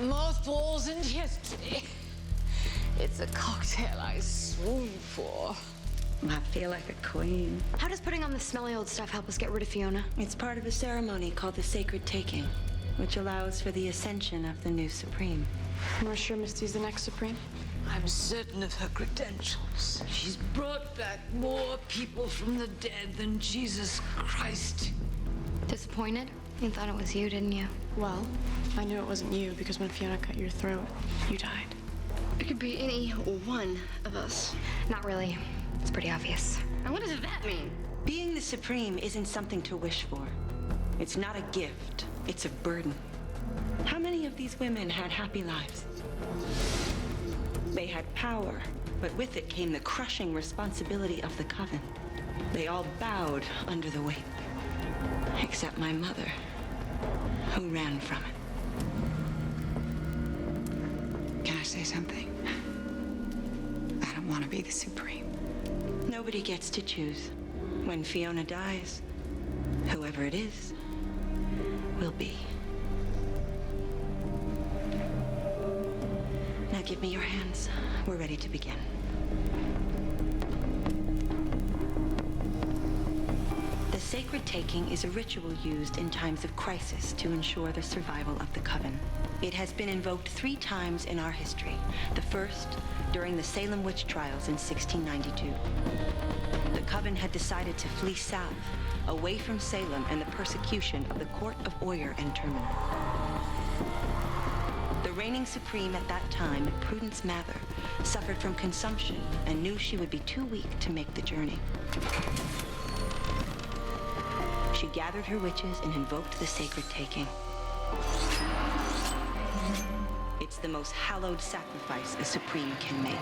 Mothballs and history. It's a cocktail I swoon for. I feel like a queen. How does putting on the smelly old stuff help us get rid of Fiona? It's part of a ceremony called the Sacred Taking, which allows for the ascension of the new Supreme. We're sure Misty's the next Supreme. I'm certain of her credentials. She's brought back more people from the dead than Jesus Christ. Disappointed? You thought it was you, didn't you? Well, I knew it wasn't you because when Fiona cut your throat, you died. It could be any one of us. Not really. It's pretty obvious. And what does that mean? Being the Supreme isn't something to wish for. It's not a gift, it's a burden. How many of these women had happy lives? They had power, but with it came the crushing responsibility of the coven. They all bowed under the weight. Except my mother, who ran from it. Can I say something? I don't want to be the Supreme. Nobody gets to choose. When Fiona dies, whoever it is, will be. Now give me your hands. We're ready to begin. The Sacred Taking is a ritual used in times of crisis to ensure the survival of the coven. It has been invoked 3 times in our history. The first, during the Salem witch trials in 1692. The coven had decided to flee south, away from Salem and the persecution of the court of Oyer and Terminer. The reigning supreme at that time, Prudence Mather, suffered from consumption and knew she would be too weak to make the journey. She gathered her witches and invoked the Sacred Taking. It's the most hallowed sacrifice a supreme can make.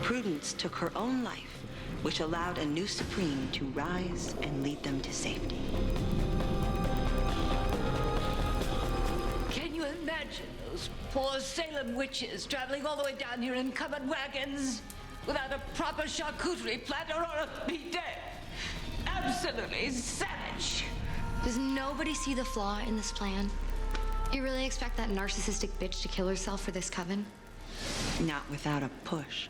Prudence took her own life, which allowed a new supreme to rise and lead them to safety. Can you imagine those poor Salem witches traveling all the way down here in covered wagons without a proper charcuterie platter or a bidet? Absolutely savage. Does nobody see the flaw in this plan? You really expect that narcissistic bitch to kill herself for this coven? Not without a push.